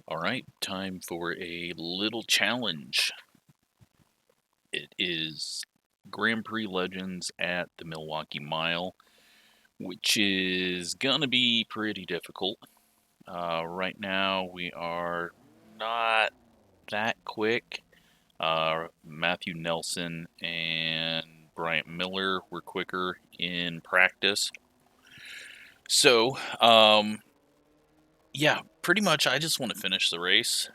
Alright, time for a little challenge. It is Grand Prix Legends at the Milwaukee Mile, which is gonna be pretty difficult. Right now we are not that quick. Matthew Nelson and Bryant Miller were quicker in practice. So, yeah, pretty much I just want to finish the race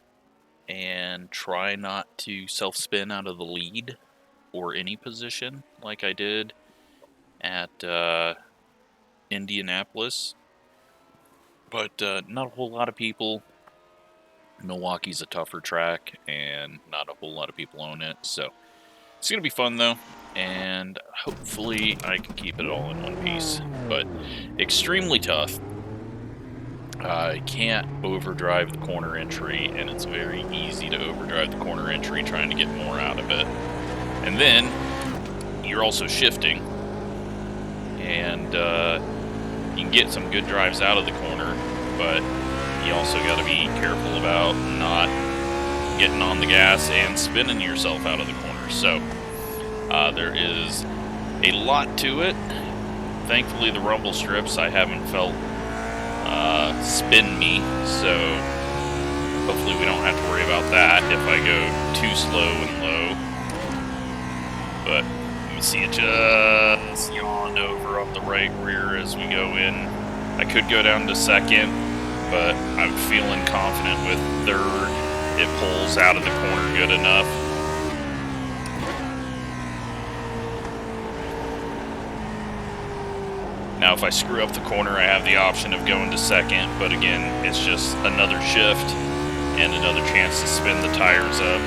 and try not to self-spin out of the lead or any position like I did at Indianapolis. But not a whole lot of people. Milwaukee's a tougher track, and not a whole lot of people own it. So it's going to be fun, though, and hopefully I can keep it all in one piece. But extremely tough. I can't overdrive the corner entry, and it's very easy to overdrive the corner entry trying to get more out of it. And then you're also shifting, and you can get some good drives out of the corner, but you also got to be careful about not getting on the gas and spinning yourself out of the corner. So there is a lot to it. Thankfully, the rumble strips I haven't felt spin me, so hopefully we don't have to worry about that if I go too slow and low. But let me see it just yawn over on the right rear as we go in. I could go down to second, but I'm feeling confident with third. It pulls out of the corner good enough. Now if I screw up the corner, I have the option of going to second, but again, it's just another shift and another chance to spin the tires up.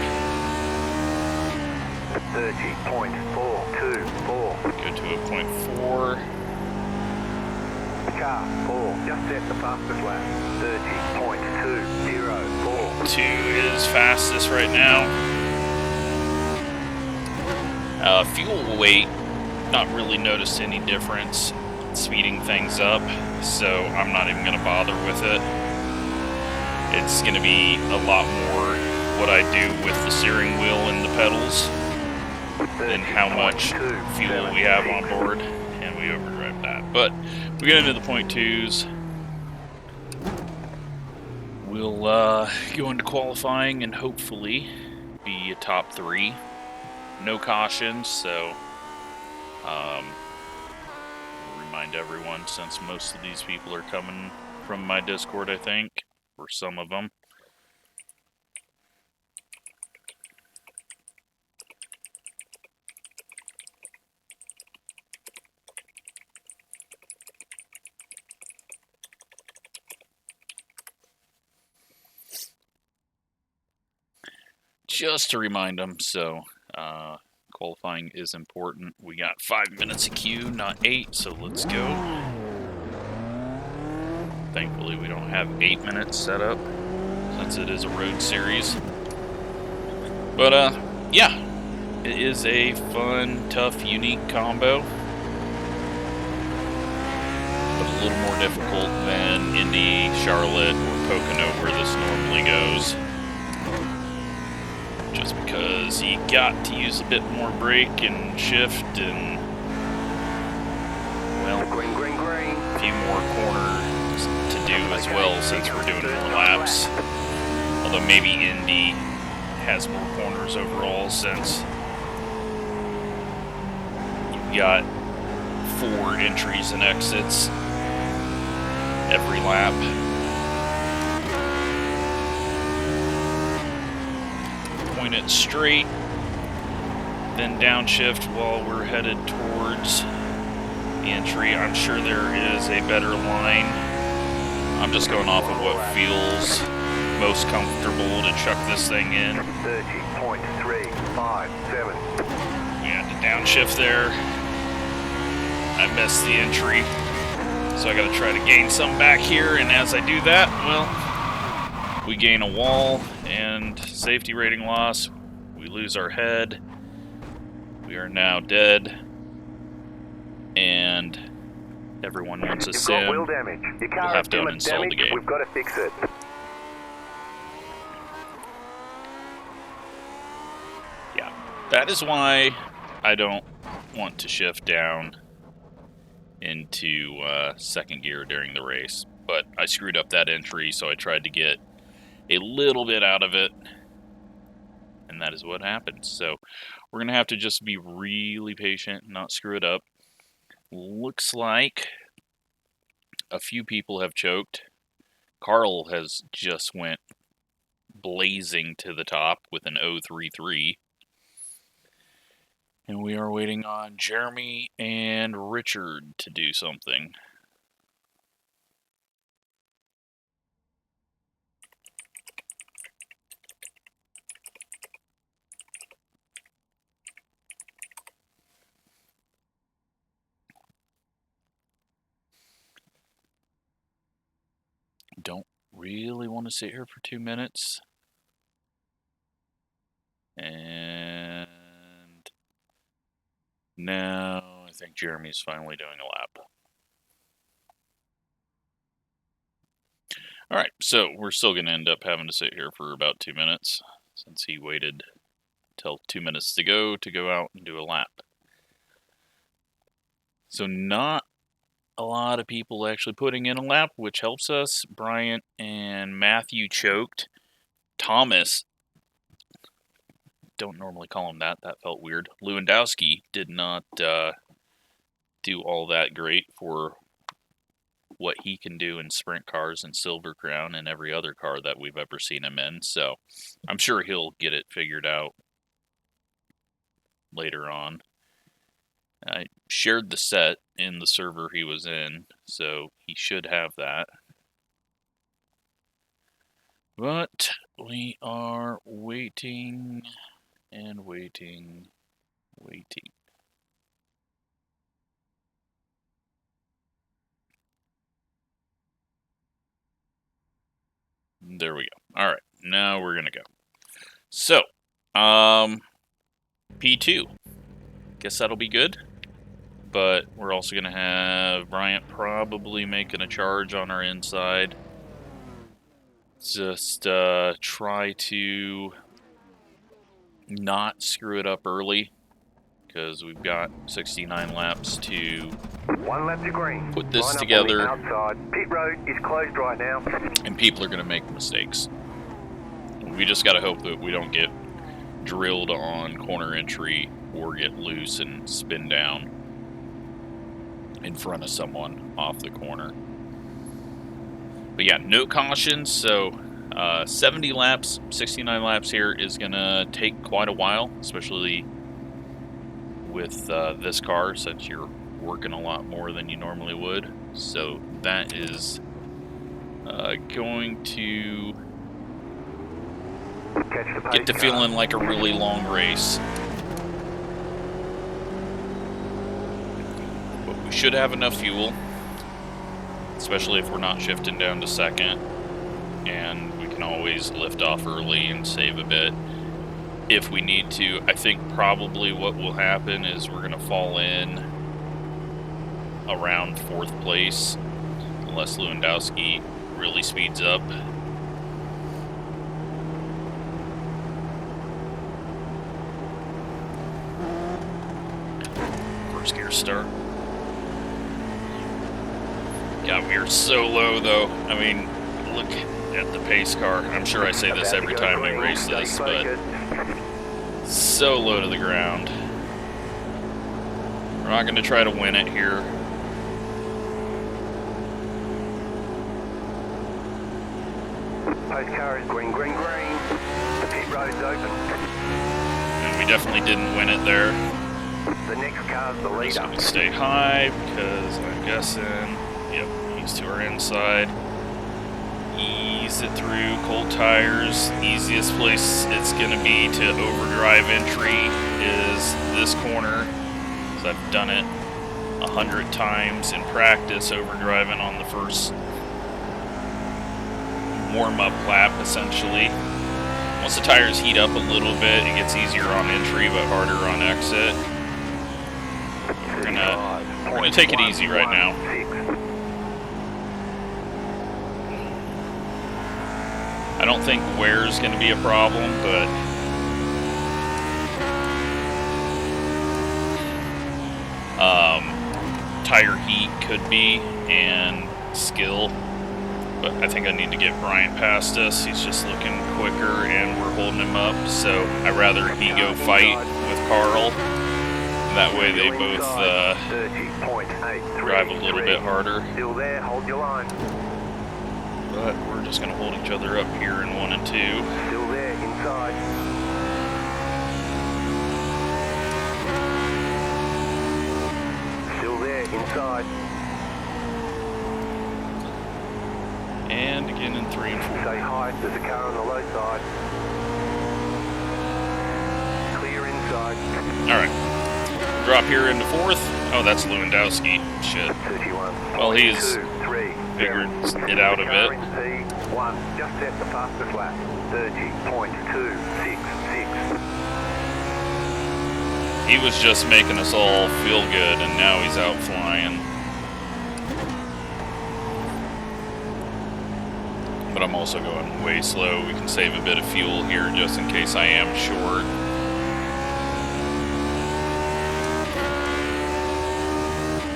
30.424. Go to a 0.4. Car 4, just set the fastest lap. 30.204. 2 is fastest right now. Fuel weight, not really noticed any difference. Speeding things up, so I'm not even going to bother with it. It's going to be a lot more what I do with the steering wheel and the pedals than how much fuel we have on board, and we overdrive that. But we get into the 0.2s. We'll go into qualifying and hopefully be a top 3. No cautions, so remind everyone, since most of these people are coming from my Discord, I think, or some of them. Just to remind them, so qualifying is important. We got 5 minutes of queue, not 8, so let's go. Thankfully, we don't have 8 minutes set up, since it is a road series. But, yeah, it is a fun, tough, unique combo. But a little more difficult than Indy, Charlotte, or Pocono, where this normally goes. Just because you got to use a bit more brake and shift and, well, a few more corners to do as well since we're doing more laps. Although maybe Indy has more corners overall since you've got 4 entries and exits every lap. Point it straight, then downshift while we're headed towards the entry. I'm sure there is a better line. I'm just going off of what feels most comfortable to chuck this thing in. 30.357. We had to downshift there. I missed the entry, so I got to try to gain some back here, and as I do that, well, we gain a wall and safety rating loss. We lose our head. We are now dead. And everyone wants a sim. You've got wheel damage. Your car We'll have to has uninstall the game. We've got to fix it. That is why I don't want to shift down into second gear during the race. But I screwed up that entry, so I tried to get a little bit out of it, and that is what happens. So we're going to have to just be really patient and not screw it up. Looks like a few people have choked. Carl has just went blazing to the top with an 033. And we are waiting on Jeremy and Richard to do something. Don't really want to sit here for 2 minutes. And now I think Jeremy's finally doing a lap. All right, so we're still going to end up having to sit here for about 2 minutes since he waited till 2 minutes to go out and do a lap. So not a lot of people actually putting in a lap, which helps us. Bryant and Matthew choked. Thomas, don't normally call him that. That felt weird. Lewandowski did not do all that great for what he can do in sprint cars and Silver Crown and every other car that we've ever seen him in. So I'm sure he'll get it figured out later on. I shared the set in the server he was in, so he should have that. But we are waiting and waiting. There we go. All right, now we're going to go. So, P2. Guess that'll be good. But we're also going to have Bryant probably making a charge on our inside. Just try to not screw it up early, because we've got 69 laps to 1 lap to green. Put this Line together. up on the outside. Pit road is closed right now. And people are going to make mistakes. We just got to hope that we don't get drilled on corner entry or get loose and spin down in front of someone off the corner. But yeah, no cautions, so 70 laps, 69 laps here is going to take quite a while, especially with this car, since you're working a lot more than you normally would. So that is going to get to feeling like a really long race. But we should have enough fuel, especially if we're not shifting down to second. And we can always lift off early and save a bit if we need to. I think probably what will happen is we're going to fall in around 4th place unless Lewandowski really speeds up. First gear start. God, we are so low though. I mean, look at the pace car. I'm sure I say this every time we race this, but so low to the ground. We're not going to try to win it here. Post car is green, green, green. The pit road's open. And we definitely didn't win it there. The next car's the Just leader. going to stay high because I'm guessing, yep, he's to our inside. Ease it through, cold tires. Easiest place it's going to be to overdrive entry is this corner. So I've done it 100 times in practice, overdriving on the first warm-up lap, essentially. Once the tires heat up a little bit, it gets easier on entry, but harder on exit. We're gonna take it easy right now. I don't think wear's gonna be a problem, but tire heat could be and skill. But I think I need to get Brian past us. He's just looking quicker and we're holding him up. So I'd rather he go fight with Carl. That way they both drive a little bit harder. Still there, hold your line. But we're just going to hold each other up here in 1 and 2. Still there, inside. Still there, inside. And again in 3 and 4. Stay high, there's a car on the low side. Clear inside. Alright. Drop here into 4th. Oh, that's Lewandowski. Shit. 31. Well, he's 2, 3, figured it out a bit. P1, just set the fastest lap. 30.266. He was just making us all feel good, and now he's out flying. But I'm also going way slow. We can save a bit of fuel here just in case I am short.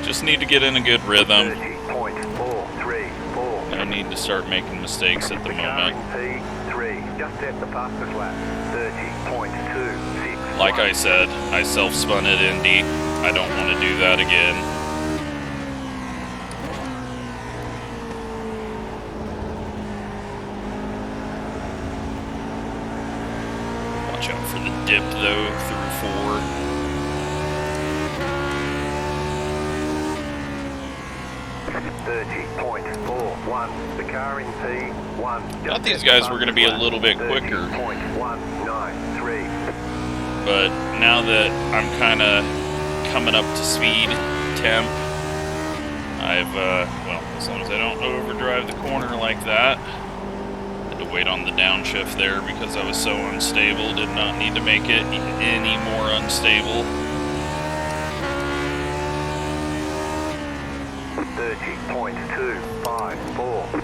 Just need to get in a good rhythm. 30.434. No need to start making mistakes at the moment. P3, just set the fastest lap. 30.261. Like I said, I self-spun at Indy. I don't want to do that again. Watch out for the dip though through 4. 30.41. The car in P1. Thought these guys were going to be a little bit quicker. 30.193. But now that I'm kind of coming up to speed temp, I've, well, as long as I don't overdrive the corner like that. Had to wait on the downshift there because I was so unstable. Did not need to make it any more unstable. 30.254.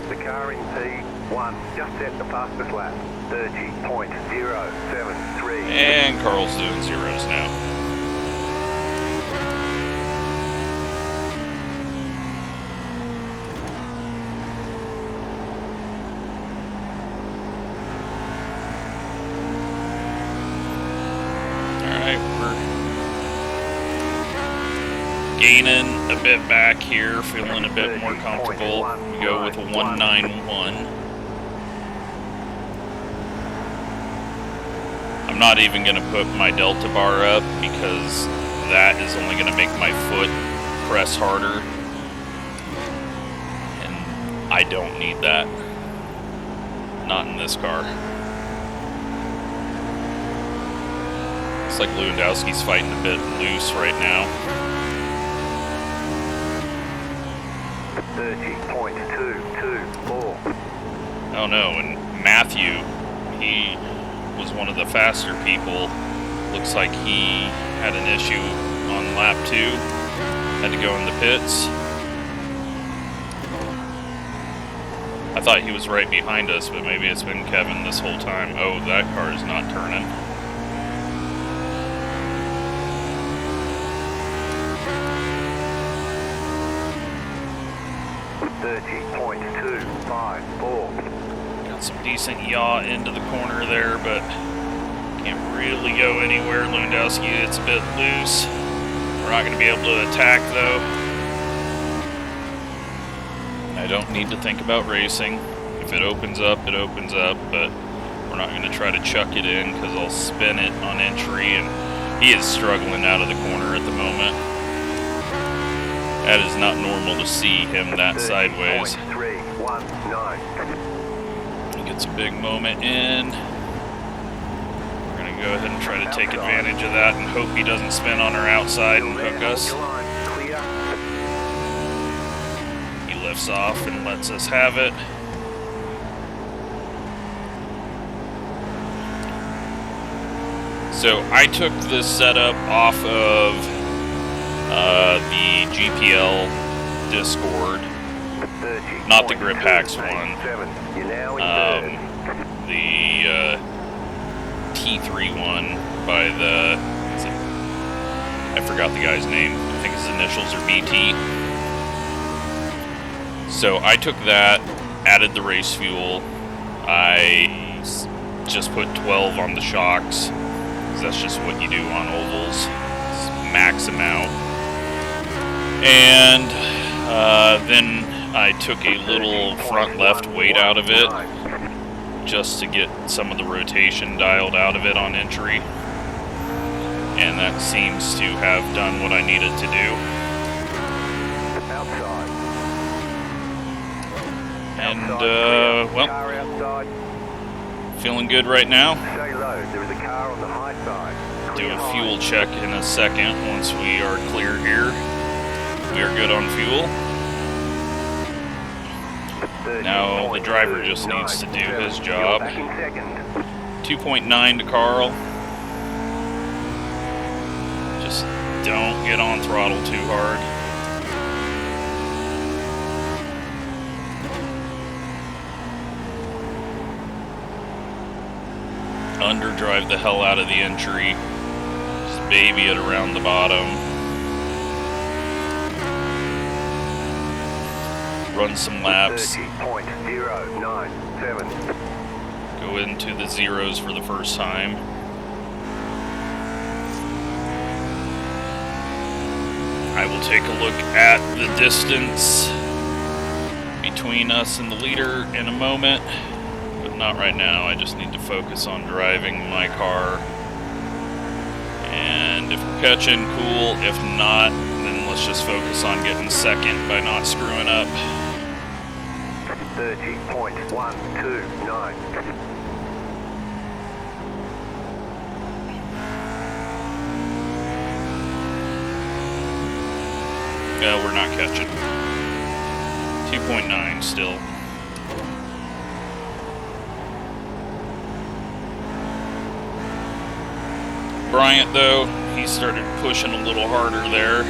The car in P1 just set the fastest lap. 30.073. And Carl's doing zeros now. Alright, we're gaining a bit back here, feeling a bit more comfortable. We go with a 191. I'm not even going to put my delta bar up because that is only going to make my foot press harder. And I don't need that. Not in this car. Looks like Lewandowski's fighting a bit loose right now. 30.224. Oh no, and Matthew, he was one of the faster people. Looks like he had an issue on lap 2. Had to go in the pits. I thought he was right behind us, but maybe it's been Kevin this whole time. Oh, that car is not turning. Got some decent yaw into the corner there, but can't really go anywhere. Lewandowski, it's a bit loose. We're not going to be able to attack, though. I don't need to think about racing. If it opens up, it opens up, but we're not going to try to chuck it in because I'll spin it on entry, and he is struggling out of the corner at the moment. That is not normal to see him that sideways. He gets a big moment in. We're going to go ahead and try to take advantage of that and hope he doesn't spin on our outside and hook us. He lifts off and lets us have it. So I took this setup off of the GPL Discord, not the Grip Hacks one, the T3 one by the, I forgot the guy's name, I think it's the initials are BT. So I took that, added the race fuel. I just put 12 on the shocks, because that's just what you do on ovals. It's max amount. And then I took a little front left weight out of it, just to get some of the rotation dialed out of it on entry. And that seems to have done what I needed to do. And, well, feeling good right now. Do a fuel check in a second once we are clear here. We are good on fuel. Now the driver just needs to do his job. 2.9 to Carl. Just don't get on throttle too hard. Underdrive the hell out of the entry. Just baby it around the bottom. Run some laps. 30.097. Go into the zeros for the first time. I will take a look at the distance between us and the leader in a moment, but not right now. I just need to focus on driving my car. And if we're catching, cool. If not, then let's just focus on getting second by not screwing up. 30.129. No, we're not catching. 2.9 still. Bryant, though, he started pushing a little harder there.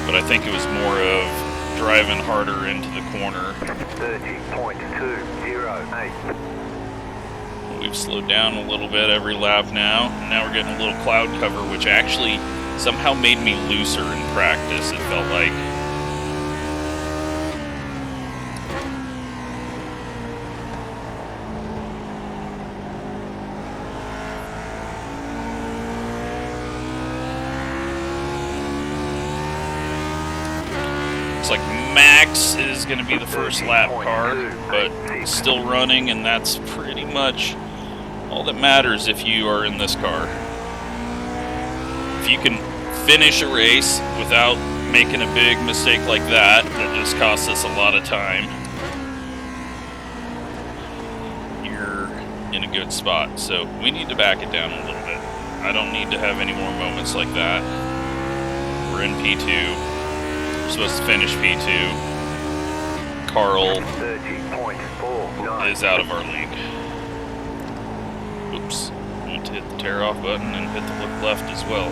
But I think it was more of driving harder into the corner. 30.208. We've slowed down a little bit every lap now. And now we're getting a little cloud cover, which actually somehow made me looser in practice, it felt like. Looks like Max is going to be the first lap car, but still running, and that's pretty much all that matters if you are in this car. If you can finish a race without making a big mistake like that, that just costs us a lot of time, you're in a good spot. So we need to back it down a little bit. I don't need to have any more moments like that. We're in P2. We're supposed to finish P2. Carl is out of our league. Oops. I meant to hit the tear off button and hit the look left as well.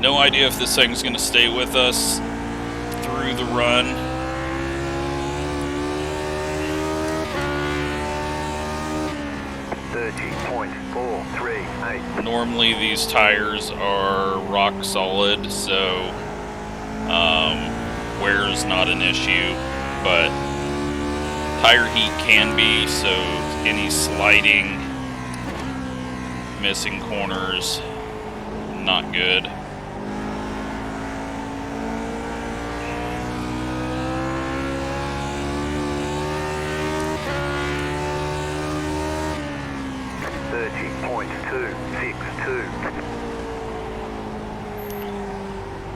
No idea if this thing's going to stay with us through the run. Normally these tires are rock solid, so wear's not an issue, but tire heat can be, so any sliding, missing corners, not good.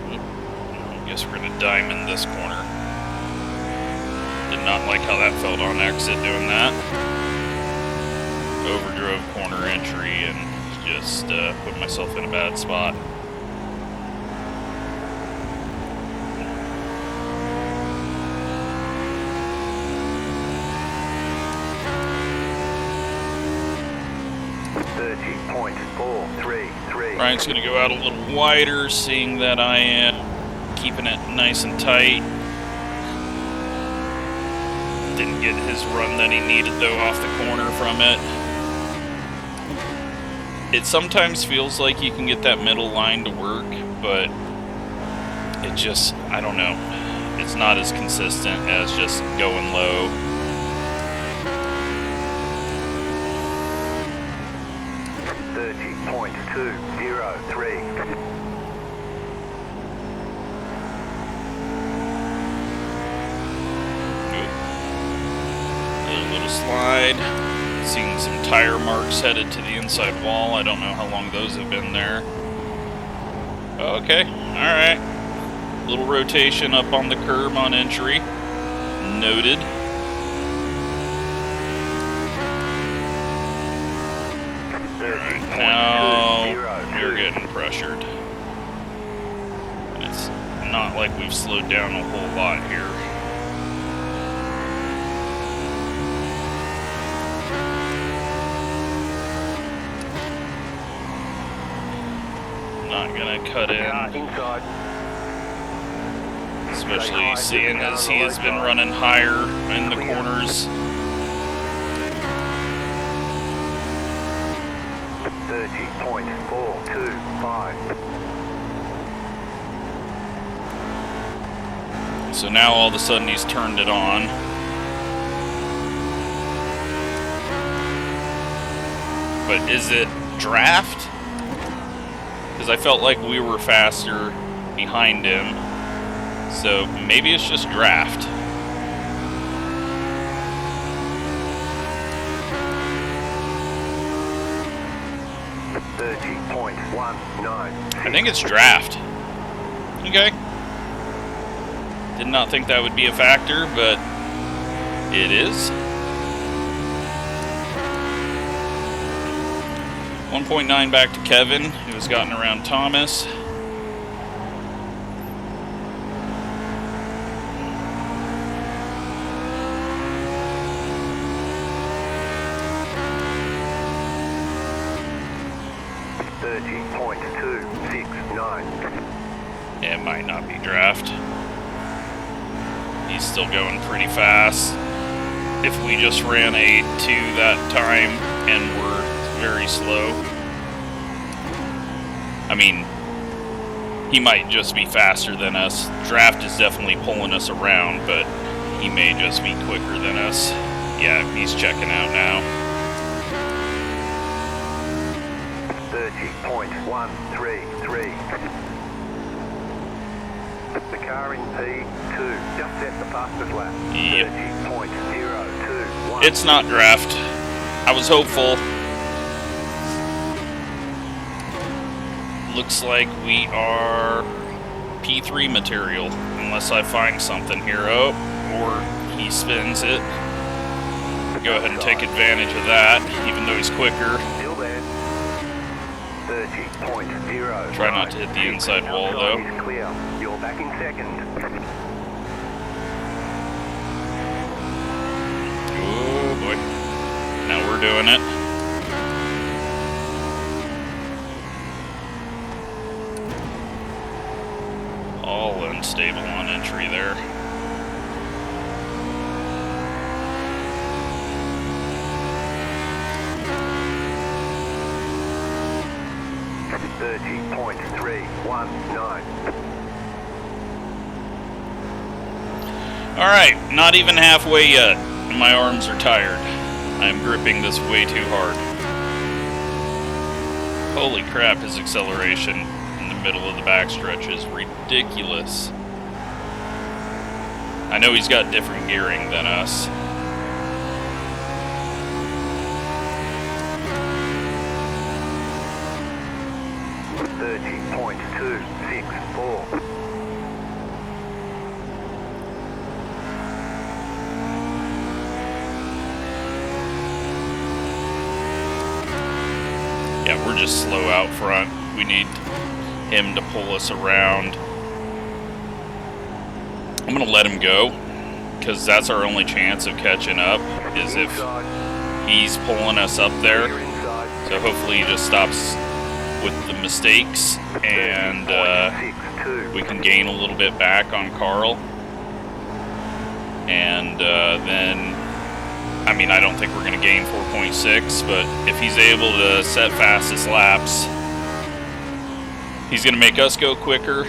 I guess we're gonna diamond this corner. Did not like how that felt on exit doing that. Overdrove corner entry and just put myself in a bad spot. Ryan's going to go out a little wider, seeing that I am keeping it nice and tight. Didn't get his run that he needed, though, off the corner from it. It sometimes feels like you can get that middle line to work, but it just, I don't know. It's not as consistent as just going low. Slide. Seeing some tire marks headed to the inside wall. I don't know how long those have been there. Okay, alright. Little rotation up on the curb on entry. Noted. Alright, now you're getting pressured. And it's not like we've slowed down a whole lot here. Not gonna cut in, especially seeing as he has been running higher in the corners. 30.425. So now all of a sudden he's turned it on. But is it draft? Because I felt like we were faster behind him. So maybe it's just draft. I think it's draft. Okay. Did not think that would be a factor, but it is. 1.9 back to Kevin, who has gotten around Thomas. It might not be draft. He's still going pretty fast. If we just ran a 2 that time and were very slow, I mean, he might just be faster than us. Draft is definitely pulling us around, but he may just be quicker than us. Yeah, he's checking out now. 30.133. The car in P2 just set the fastest lap. Yep. 30.021. It's not draft. I was hopeful. Looks like we are P3 material, unless I find something here. Oh, or he spins it. Go ahead and take advantage of that, even though he's quicker. Still there. 30.0. Try not to hit the inside wall, though. Outside is clear. You're back in second. Oh boy. Now we're doing it. All unstable on entry there. Alright, not even halfway yet. My arms are tired. I'm gripping this way too hard. Holy crap, his acceleration in the middle of the backstretch is ridiculous. I know he's got different gearing than us. Yeah, we're just slow out front. We need him to pull us around. I'm going to let him go, because that's our only chance of catching up, is if he's pulling us up there. So hopefully he just stops with the mistakes, and we can gain a little bit back on Carl. And then, I mean, I don't think we're going to gain 4.6, but if he's able to set fastest laps, he's going to make us go quicker,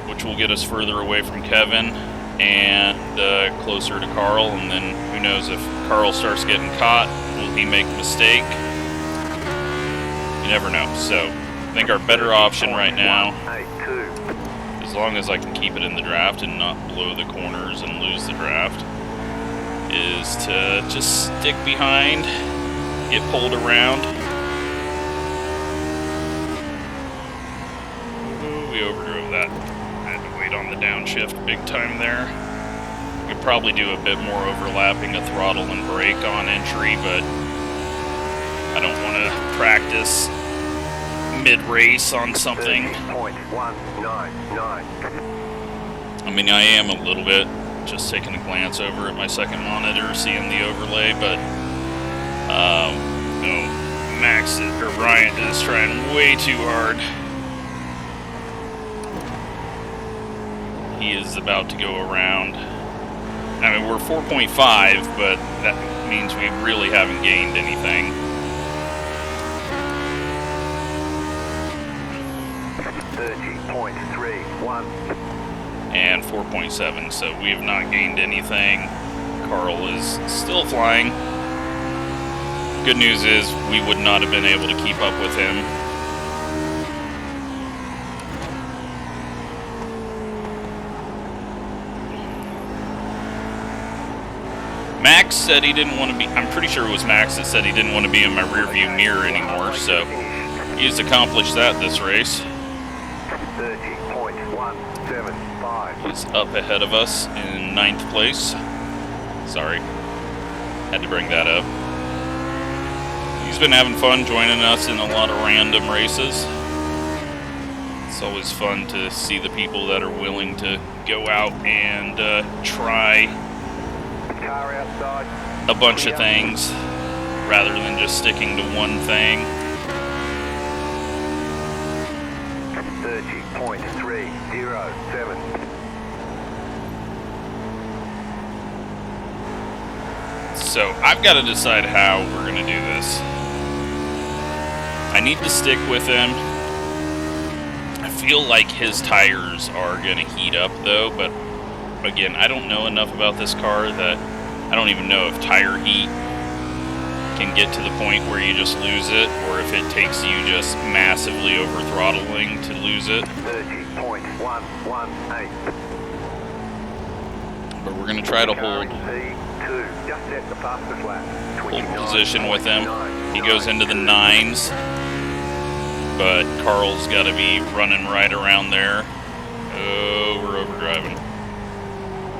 which will get us further away from Kevin and closer to Carl. And then who knows, if Carl starts getting caught, will he make a mistake? You never know. So I think our better option right now, as long as I can keep it in the draft and not blow the corners and lose the draft, is to just stick behind, get pulled around. Ooh, we overdrove that. I had to wait on the downshift big time there. We could probably do a bit more overlapping of throttle and brake on entry, but I don't want to practice mid-race on something. I mean, I am a little bit, just taking a glance over at my second monitor, seeing the overlay, but no, Max or Bryant is trying way too hard. He is about to go around. I mean, we're 4.5, but that means we really haven't gained anything. 30.31. And 4.7, so we have not gained anything. Carl is still flying. Good news is we would not have been able to keep up with him. Max said he didn't want to be, I'm pretty sure it was Max that said he didn't want to be in my rear view mirror anymore, so he's accomplished that this race. 30.175. He's up ahead of us in 9th place. Sorry, had to bring that up. He's been having fun joining us in a lot of random races. It's always fun to see the people that are willing to go out and try a bunch of things rather than just sticking to one thing. 30.307. So I've got to decide how we're going to do this. I need to stick with him. I feel like his tires are going to heat up though, but again, I don't know enough about this car that I don't even know if tire heat can get to the point where you just lose it, or if it takes you just massively over throttling to lose it. 30.118. But we're going to try to hold position with him. He goes into the 9s, but Carl's got to be running right around there. Oh, we're overdriving.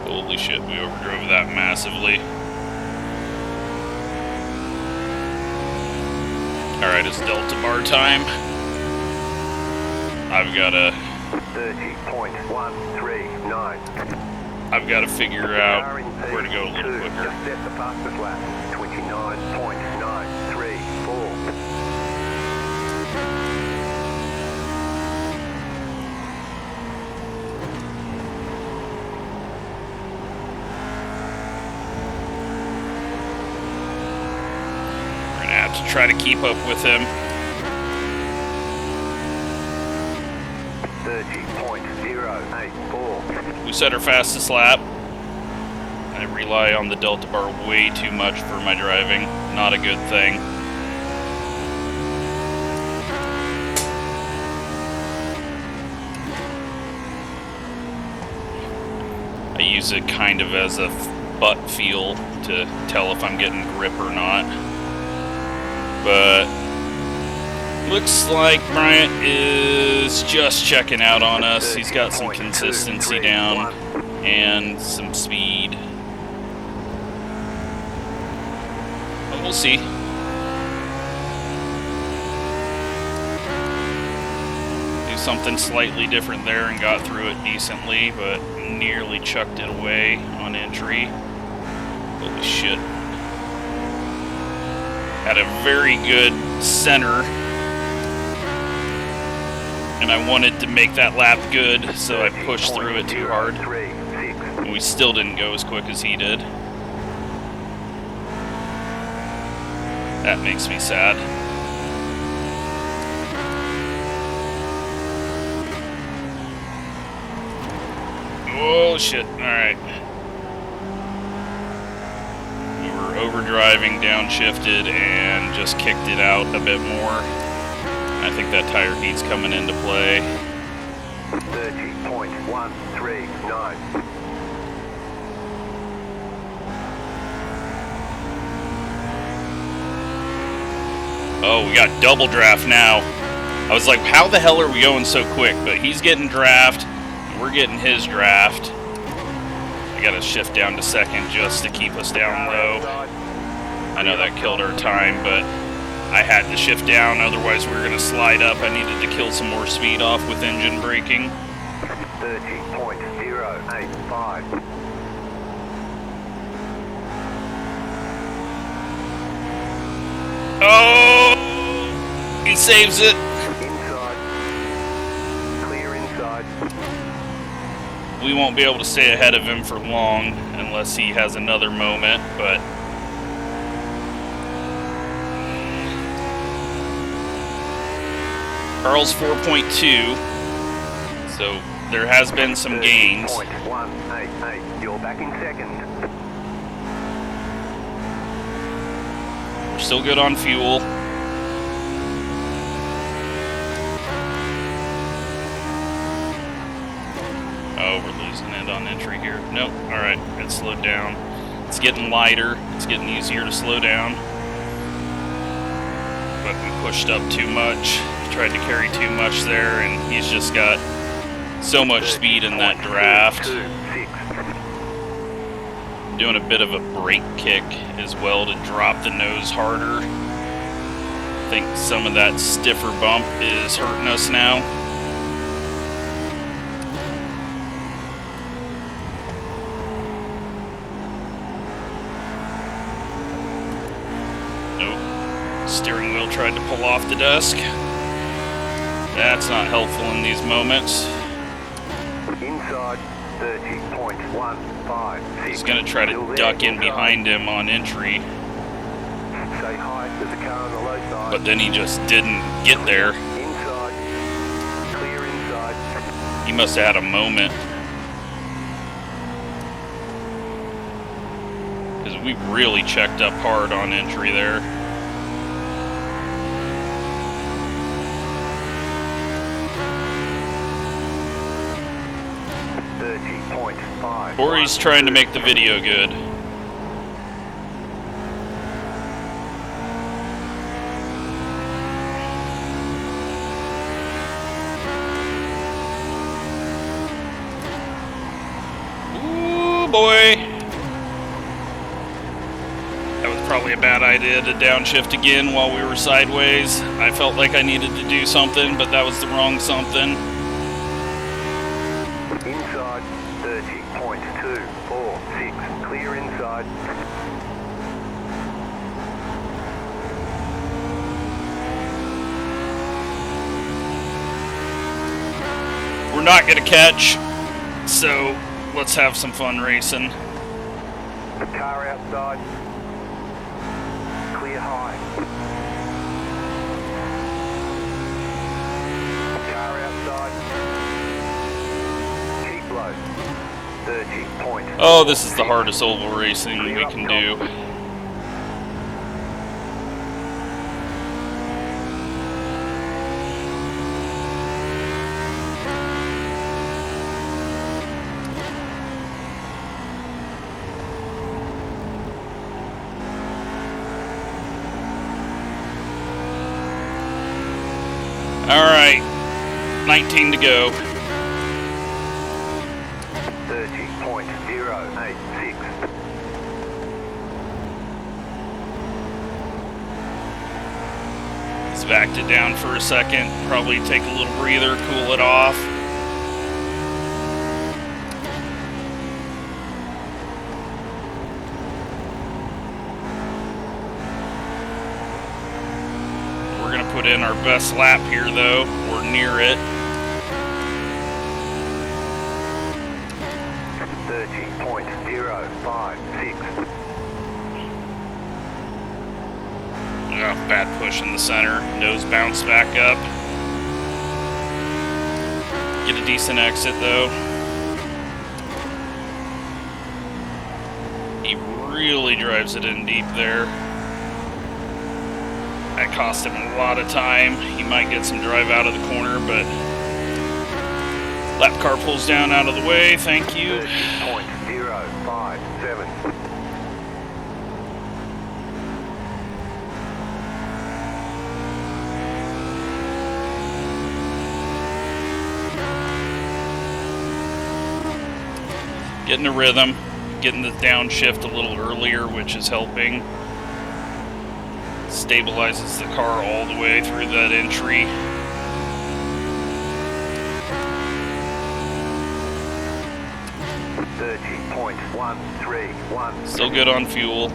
Holy shit, we overdrove that massively. Alright, it's Delta bar time. I've got to 30.139. I've got to figure out where to go a little quicker. Just set the fastest lap. 29.934. We're gonna have to try to keep up with him. 30.084. We set our fastest lap. I rely on the Delta bar way too much for my driving. Not a good thing. I use it kind of as a butt feel to tell if I'm getting grip or not. But looks like Bryant is just checking out on us. He's got some consistency down and some speed. But we'll see. Do something slightly different there and got through it decently, but nearly chucked it away on entry. Holy shit. Had a very good center, and I wanted to make that lap good, so I pushed through it too hard. 364. We still didn't go as quick as he did. That makes me sad. Oh shit, alright. We were overdriving, downshifted, and just kicked it out a bit more. I think that tire heat's coming into play. 30.139. Oh, we got double draft now. I was like, how the hell are we going so quick? But he's getting draft, and we're getting his draft. I gotta shift down to second just to keep us down low. I know that killed our time, but I had to shift down, otherwise we were gonna slide up. I needed to kill some more speed off with engine braking. 30.085. Oh! He saves it. Inside. Clear inside. We won't be able to stay ahead of him for long unless he has another moment, but Carl's 4.2, so there has been some gains. 30.188. You're back in second. We're still good on fuel. Oh, we're losing it on entry here. Nope. Alright, it slowed down. It's getting lighter. It's getting easier to slow down. But we pushed up too much. Tried to carry too much there, and he's just got so much speed in that draft. Doing a bit of a brake kick as well to drop the nose harder. I think some of that stiffer bump is hurting us now. Nope. Steering wheel tried to pull off the desk. That's not helpful in these moments. Inside 30.156. He's going to try to duck in behind him on entry. Say hi to the car on the low side. But then he just didn't get there. Inside. Clear inside. He must have had a moment. Because we really checked up hard on entry there. Corey's trying to make the video good. Ooh, boy. That was probably a bad idea to downshift again while we were sideways. I felt like I needed to do something, but that was the wrong something. Inside 30.246. Clear inside. We're not going to catch, so let's have some fun racing. The car outside. Clear high. Car outside. Keep low. 30 point. Oh, this is the hardest oval racing we can do. All right, 19 to go. 30.086. He's backed it down for a second. Probably take a little breather, cool it off. We're gonna put in our best lap here though. We're near it. Oh, bad push in the center. Nose bounce back up. Get a decent exit though. He really drives it in deep there. That cost him a lot of time. He might get some drive out of the corner, but lap car pulls down out of the way. Thank you. 30.057. Getting a rhythm, getting the downshift a little earlier, which is helping. Stabilizes the car all the way through that entry. Still good on fuel.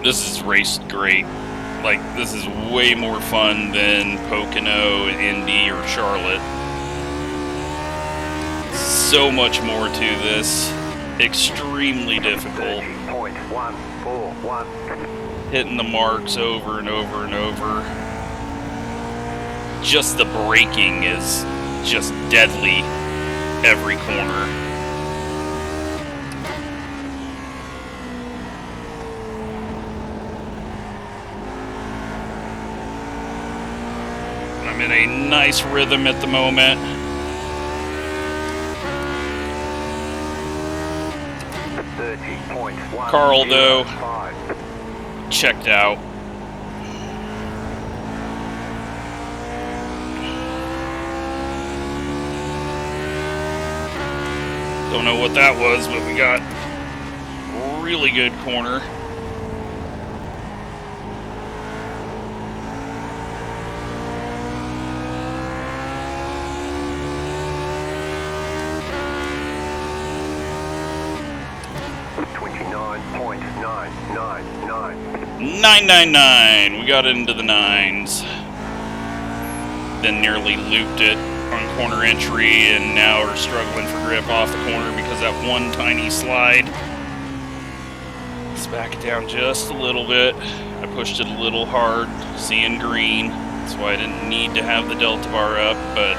This is raced great. Like, this is way more fun than Pocono, Indy, or Charlotte. So much more to this. Extremely difficult. 30.141. Hitting the marks over and over and over. Just the braking is just deadly every corner. I'm in a nice rhythm at the moment. Carl, though, checked out. Don't know what that was, but we got a really good corner. $9.99. We got into the nines. Then nearly looped it on corner entry, and now we're struggling for grip off the corner because that one tiny slide. Let's back it down just a little bit. I pushed it a little hard, seeing green. That's why I didn't need to have the delta bar up, but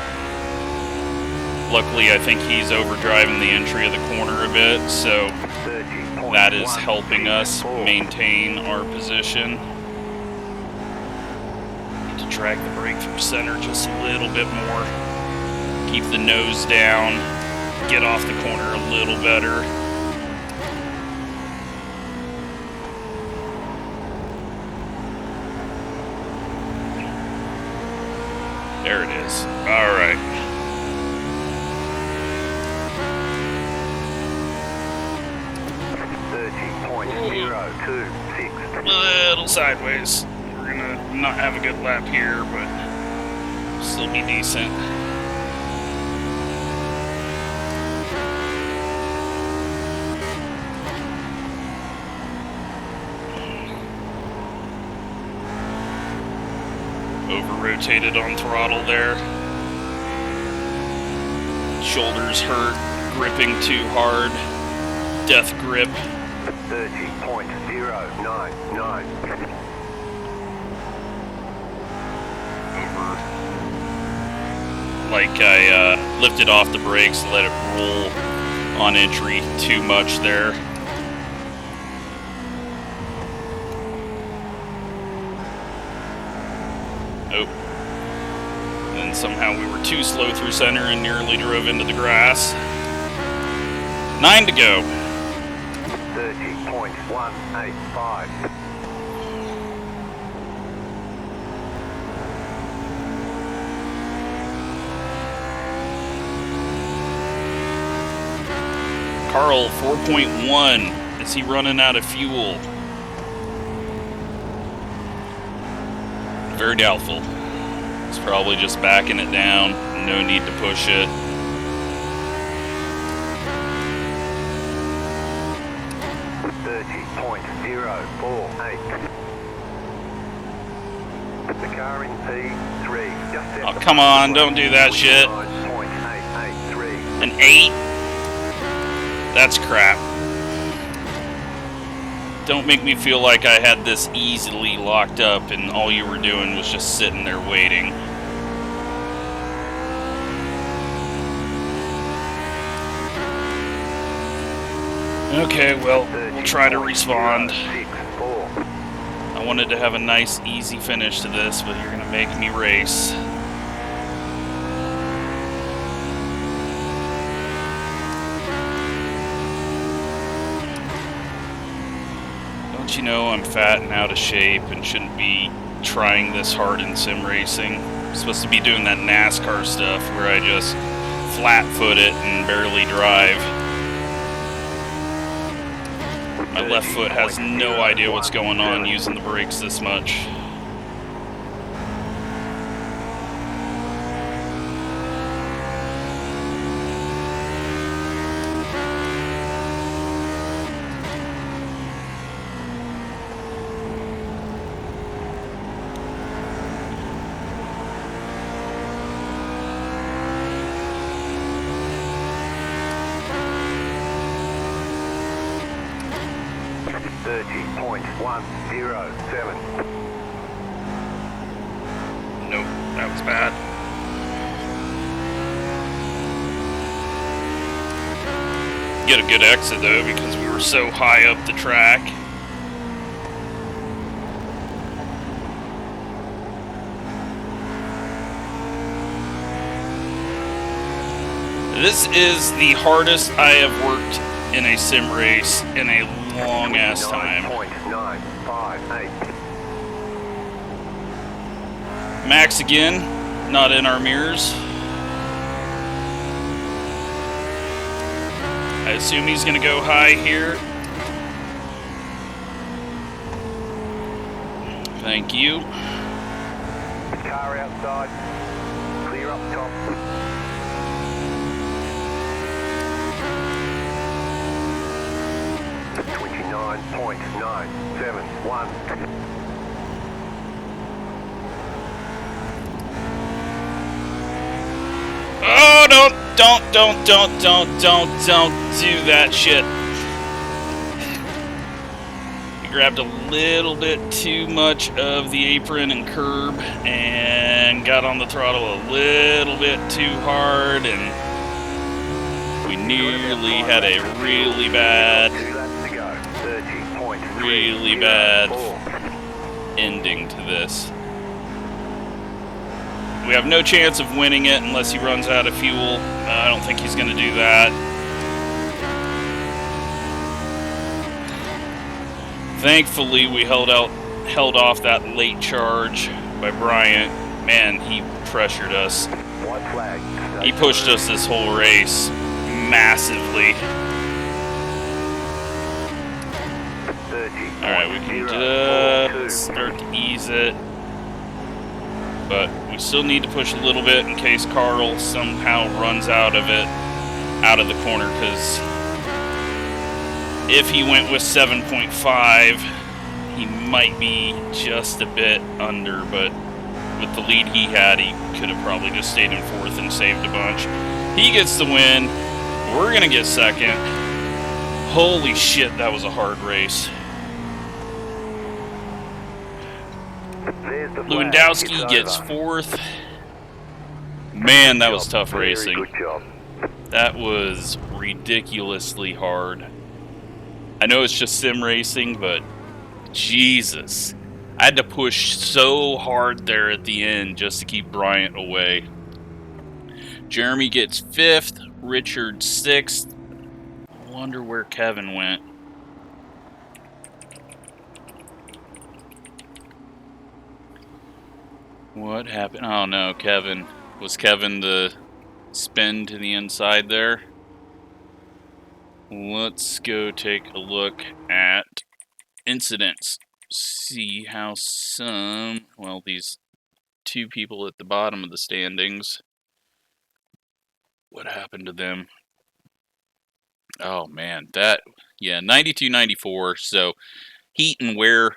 luckily I think he's overdriving the entry of the corner a bit, so that is helping us maintain our position. Need to drag the brake from center just a little bit more. Keep the nose down. Get off the corner a little better. There it is. All right. A little sideways. We're gonna not have a good lap here, but still be decent. Over-rotated on throttle there. Shoulders hurt, gripping too hard. Death grip. 30.099. Over. Like I lifted off the brakes, let it roll on entry too much there. Nope. And somehow we were too slow through center and nearly drove into the grass. 9 to go. 30.185. Carl, 4.1. Is he running out of fuel? Very doubtful. He's probably just backing it down. No need to push it. The car in P3. Just set Oh, the come on, don't do that shit. 29.883. An 8? That's crap. Don't make me feel like I had this easily locked up and all you were doing was just sitting there waiting. Okay, well, we'll try to respond. I wanted to have a nice, easy finish to this, but you're gonna make me race. Don't you know I'm fat and out of shape and shouldn't be trying this hard in sim racing? I'm supposed to be doing that NASCAR stuff where I just flat-foot it and barely drive. My left foot has no idea what's going on using the brakes this much. Nope, that was bad. Get a good exit though because we were so high up the track. This is the hardest I have worked in a sim race in a long ass time. Max again, not in our mirrors. I assume he's gonna go high here. Thank you. Car outside, clear up top. .971. Oh, don't do that shit. He grabbed a little bit too much of the apron and curb and got on the throttle a little bit too hard, and we nearly had a really bad ending to this. We have no chance of winning it unless he runs out of fuel. I don't think he's going to do that. Thankfully, we held off that late charge by Bryant. Man, he pressured us. He pushed us this whole race massively. Alright, we can just start to ease it. But we still need to push a little bit in case Carl somehow runs out of it, out of the corner, because if he went with 7.5, he might be just a bit under, but with the lead he had, he could have probably just stayed in fourth and saved a bunch. He gets the win. We're going to get second. Holy shit, that was a hard race. Lewandowski gets fourth. Man, that was tough racing. That was ridiculously hard. I know it's just sim racing, but Jesus. I had to push so hard there at the end just to keep Bryant away. Jeremy gets 5th, Richard 6th. I wonder where Kevin went. What happened? Oh no, Kevin. Was Kevin the spin to the inside there? Let's go take a look at incidents. See how these two people at the bottom of the standings, what happened to them? Oh man, 92-94. So Heat and wear,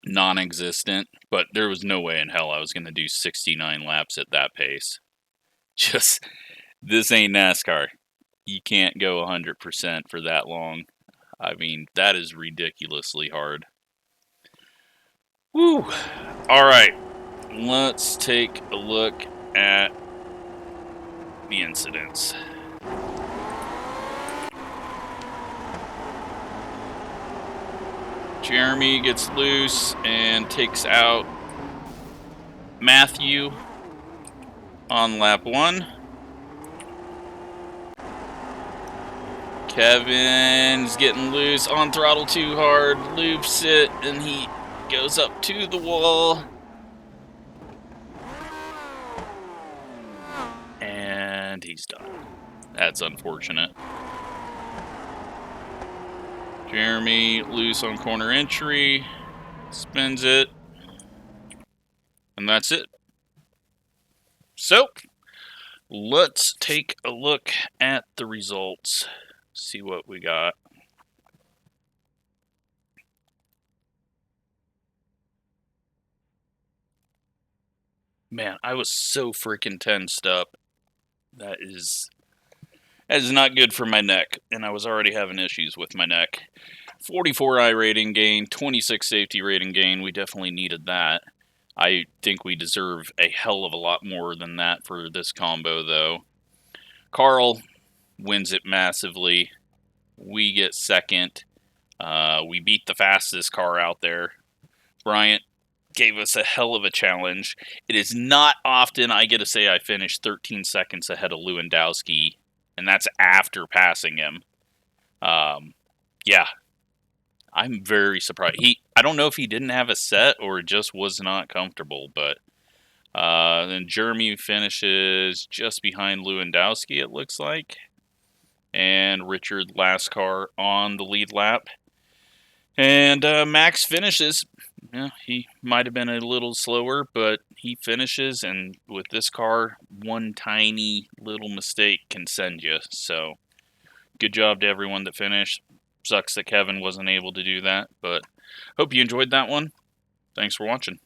non-existent, but there was no way in hell I was going to do 69 laps at that pace. Just, this ain't NASCAR. You can't go 100% for that long. I mean, that is ridiculously hard. Woo! Alright, let's take a look at the incidents. Jeremy gets loose and takes out Matthew on lap 1. Kevin's getting loose on throttle too hard, loops it, and he goes up to the wall. And he's done. That's unfortunate. Jeremy loose on corner entry, spins it, and that's it. So, let's take a look at the results, see what we got. Man, I was so freaking tensed up. That is not good for my neck, and I was already having issues with my neck. 44 I rating gain, 26 safety rating gain. We definitely needed that. I think we deserve a hell of a lot more than that for this combo, though. Carl wins it massively. We get second. We beat the fastest car out there. Bryant gave us a hell of a challenge. It is not often I get to say I finished 13 seconds ahead of Lewandowski, and that's after passing him. Yeah, I'm very surprised. I don't know if he didn't have a set or just was not comfortable, but then Jeremy finishes just behind Lewandowski, it looks like. And Richard, last car on the lead lap. And Max finishes. Yeah, he might have been a little slower, but he finishes. And with this car, one tiny little mistake can send you. So, good job to everyone that finished. Sucks that Kevin wasn't able to do that, but hope you enjoyed that one. Thanks for watching.